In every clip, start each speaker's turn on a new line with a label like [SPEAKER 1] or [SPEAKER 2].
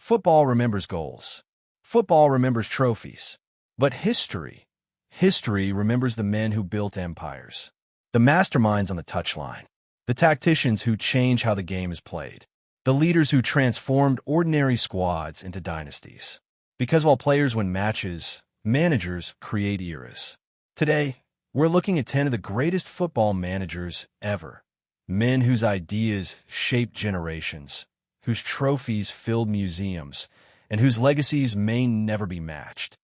[SPEAKER 1] Football remembers goals. Football remembers trophies. But history remembers the men who built empires. The masterminds on the touchline. The tacticians who change how the game is played. The leaders who transformed ordinary squads into dynasties. Because while players win matches, managers create eras. Today, we're looking at 10 of the greatest football managers ever. Men whose ideas shaped generations, whose trophies filled museums, and whose legacies may never be matched.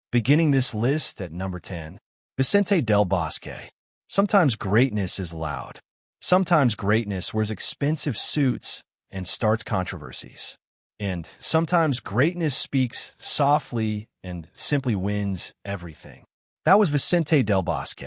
[SPEAKER 1] Beginning this list at number 10, Vicente del Bosque. Sometimes greatness is loud. Sometimes greatness wears expensive suits and starts controversies. And sometimes greatness speaks softly and simply wins everything. That was Vicente del Bosque.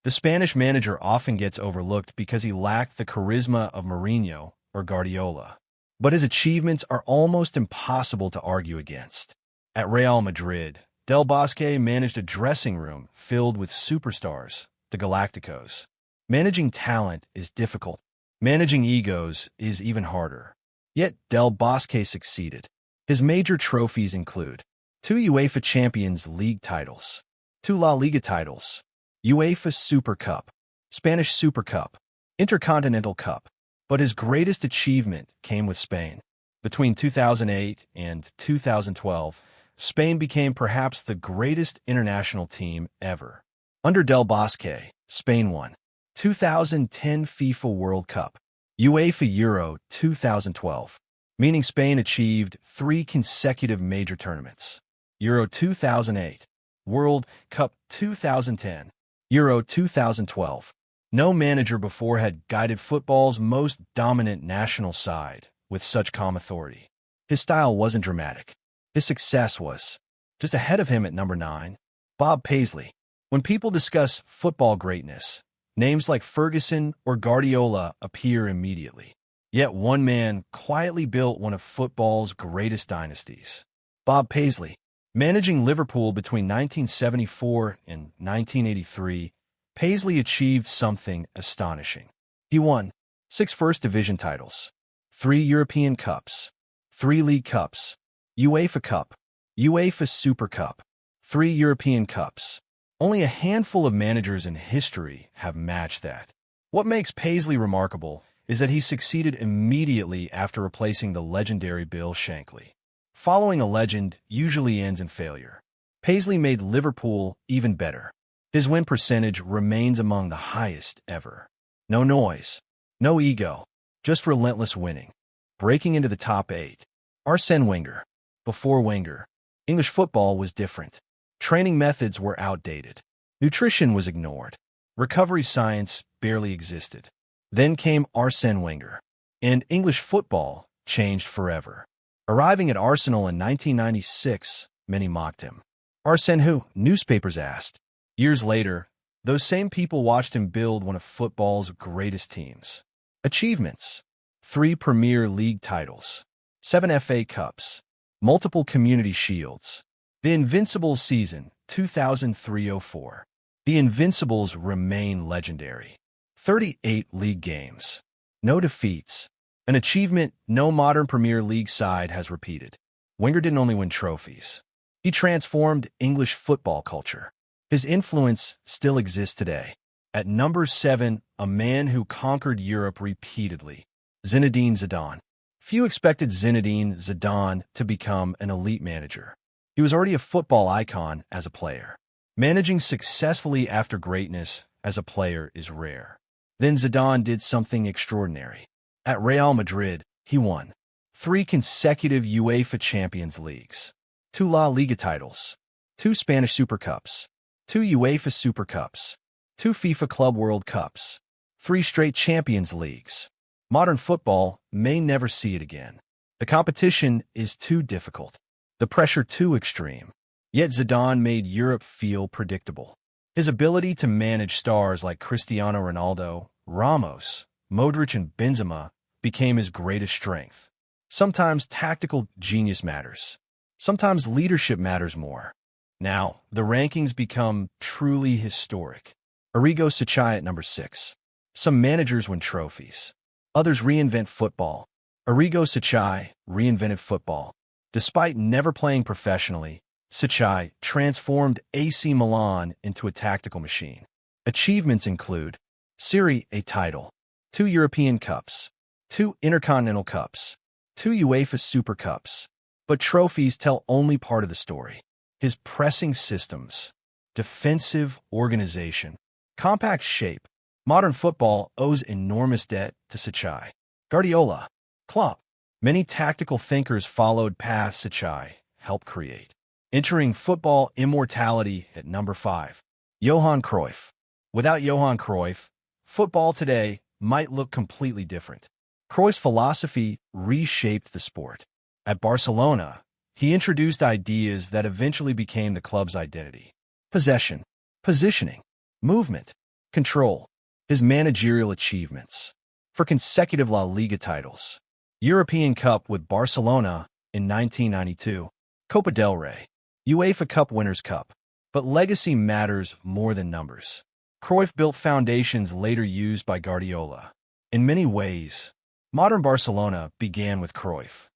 [SPEAKER 1] The Spanish manager often gets overlooked because he lacked the charisma of Mourinho or Guardiola. But his achievements are almost impossible to argue against. At Real Madrid, Del Bosque managed a dressing room filled with superstars, the Galacticos. Managing talent is difficult. Managing egos is even harder. Yet Del Bosque succeeded. His major trophies include 2 UEFA Champions League titles, 2 La Liga titles, UEFA Super Cup, Spanish Super Cup, Intercontinental Cup. But his greatest achievement came with Spain. Between 2008 and 2012, Spain became perhaps the greatest international team ever. Under Del Bosque, Spain won 2010 FIFA World Cup, UEFA Euro 2012, meaning Spain achieved 3 consecutive major tournaments. Euro 2008, World Cup 2010, Euro 2012. No manager before had guided football's most dominant national side with such calm authority. His style wasn't dramatic. His success was. Just ahead of him at number 9, Bob Paisley. When people discuss football greatness, names like Ferguson or Guardiola appear immediately. Yet one man quietly built one of football's greatest dynasties. Bob Paisley. Managing Liverpool between 1974 and 1983, Paisley achieved something astonishing. He won 6 First Division titles, 3 European Cups, 3 League Cups, UEFA Cup, UEFA Super Cup, 3 European Cups. Only a handful of managers in history have matched that. What makes Paisley remarkable is that he succeeded immediately after replacing the legendary Bill Shankly. Following a legend usually ends in failure. Paisley made Liverpool even better. His win percentage remains among the highest ever. No noise, no ego, just relentless winning. Breaking into the top 8. Arsène Wenger. Before Wenger, English football was different. Training methods were outdated. Nutrition was ignored. Recovery science barely existed. Then came Arsène Wenger, and English football changed forever. Arriving at Arsenal in 1996, many mocked him. Arsène who? Newspapers asked. Years later, those same people watched him build one of football's greatest teams. Achievements: 3 Premier League titles, 7 FA Cups, multiple Community Shields. The Invincibles season, 2003-04. The Invincibles remain legendary. 38 league games. No defeats. An achievement no modern Premier League side has repeated. Wenger didn't only win trophies. He transformed English football culture. His influence still exists today. At number 7, a man who conquered Europe repeatedly, Zinedine Zidane. Few expected Zinedine Zidane to become an elite manager. He was already a football icon as a player. Managing successfully after greatness as a player is rare. Then Zidane did something extraordinary. At Real Madrid, he won 3 consecutive UEFA Champions Leagues, 2 La Liga titles, 2 Spanish Super Cups, 2 UEFA Super Cups, 2 FIFA Club World Cups, 3 straight Champions Leagues. Modern football may never see it again. The competition is too difficult. The pressure too extreme. Yet Zidane made Europe feel predictable. His ability to manage stars like Cristiano Ronaldo, Ramos, Modric, and Benzema became his greatest strength. Sometimes tactical genius matters. Sometimes leadership matters more. Now, the rankings become truly historic. Arrigo Sacchi at number 6. Some managers win trophies. Others reinvent football. Arrigo Sacchi reinvented football. Despite never playing professionally, Sacchi transformed AC Milan into a tactical machine. Achievements include Serie A title, 2 European Cups, 2 Intercontinental Cups, 2 UEFA Super Cups. But trophies tell only part of the story. His pressing systems, defensive organization, compact shape. Modern football owes enormous debt to Sacchi. Guardiola, Klopp. Many tactical thinkers followed paths Sacchi helped create. Entering football immortality at number 5. Johan Cruyff. Without Johan Cruyff, football today might look completely different. Cruyff's philosophy reshaped the sport. At Barcelona, he introduced ideas that eventually became the club's identity. Possession, positioning, movement, control. His managerial achievements. For consecutive La Liga titles. European Cup with Barcelona in 1992. Copa del Rey. UEFA Cup Winners' Cup. But legacy matters more than numbers. Cruyff built foundations later used by Guardiola. In many ways, modern Barcelona began with Cruyff.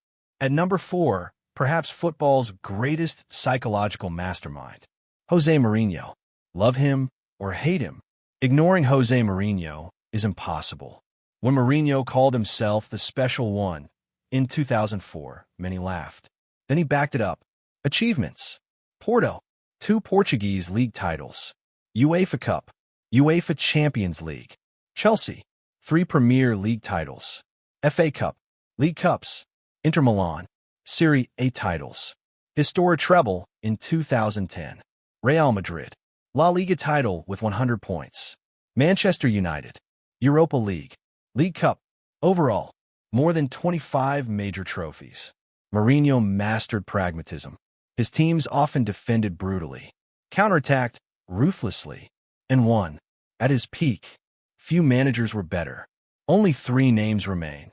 [SPEAKER 1] At number 4, perhaps football's greatest psychological mastermind, José Mourinho. Love him or hate him, ignoring José Mourinho is impossible. When Mourinho called himself the Special One in 2004, many laughed. Then he backed it up. Achievements. Porto, 2 Portuguese league titles. UEFA Cup, UEFA Champions League. Chelsea, 3 Premier League titles. FA Cup, League Cups. Inter Milan, Serie A titles. Historic treble in 2010. Real Madrid, La Liga title with 100 points. Manchester United, Europa League. League Cup. Overall, more than 25 major trophies. Mourinho mastered pragmatism. His teams often defended brutally, counterattacked ruthlessly, and won. At his peak, few managers were better. Only 3 names remain,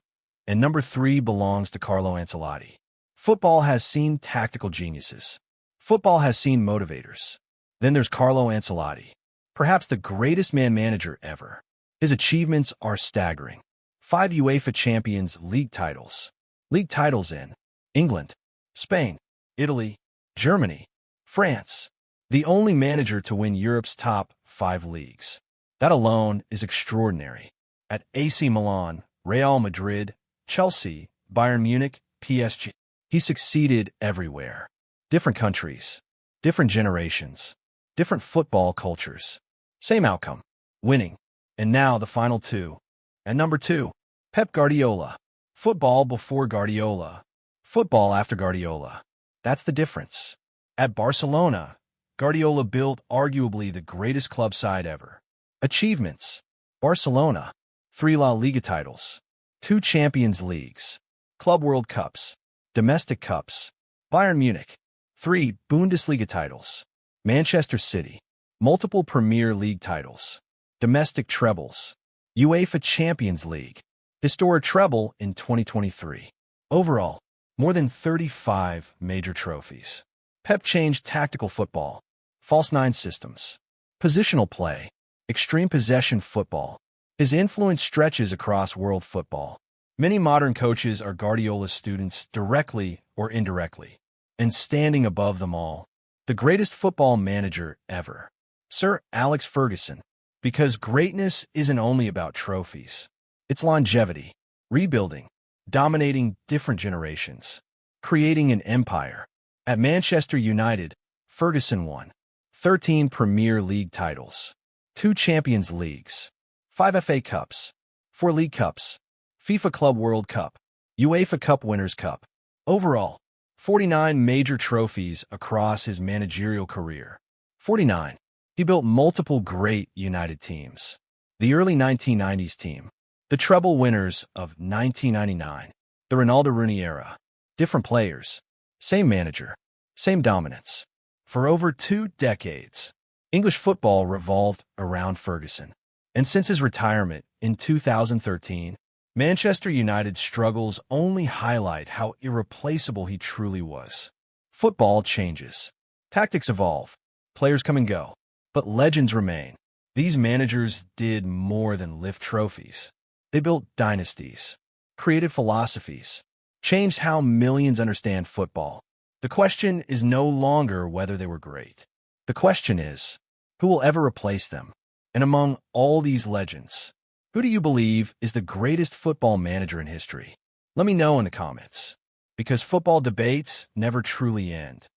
[SPEAKER 1] and number 3 belongs to Carlo Ancelotti. Football has seen tactical geniuses. Football has seen motivators. Then there's Carlo Ancelotti, perhaps the greatest man-manager ever. His achievements are staggering. 5 UEFA Champions League titles. League titles in England, Spain, Italy, Germany, France. The only manager to win Europe's top 5 leagues. That alone is extraordinary. At AC Milan, Real Madrid, Chelsea, Bayern Munich, PSG, he succeeded everywhere. Different countries, different generations, different football cultures. Same outcome, winning. And now the final 2. At number 2, Pep Guardiola. Football before Guardiola. Football after Guardiola. That's the difference. At Barcelona, Guardiola built arguably the greatest club side ever. Achievements. Barcelona, 3 La Liga titles, 2 Champions Leagues, Club World Cups, Domestic Cups. Bayern Munich, 3 Bundesliga titles. Manchester City, multiple Premier League titles. Domestic trebles. UEFA Champions League. Historic treble in 2023. Overall, more than 35 major trophies. Pep changed tactical football, false 9 systems, positional play, extreme possession football. His influence stretches across world football. Many modern coaches are Guardiola's students directly or indirectly. And standing above them all, the greatest football manager ever, Sir Alex Ferguson. Because greatness isn't only about trophies. It's longevity, rebuilding, dominating different generations, creating an empire. At Manchester United, Ferguson won 13 Premier League titles, 2 Champions Leagues, 5 FA Cups, 4 League Cups, FIFA Club World Cup, UEFA Cup Winners' Cup. Overall, 49 major trophies across his managerial career. 49. He built multiple great United teams. The early 1990s team, the treble winners of 1999, the Ronaldo-Rooney era. Different players, same manager, same dominance. For over 2 decades, English football revolved around Ferguson. And since his retirement in 2013, Manchester United's struggles only highlight how irreplaceable he truly was. Football changes. Tactics evolve. Players come and go. But legends remain. These managers did more than lift trophies. They built dynasties, created philosophies, changed how millions understand football. The question is no longer whether they were great. The question is, who will ever replace them? And among all these legends, who do you believe is the greatest football manager in history? Let me know in the comments, because football debates never truly end.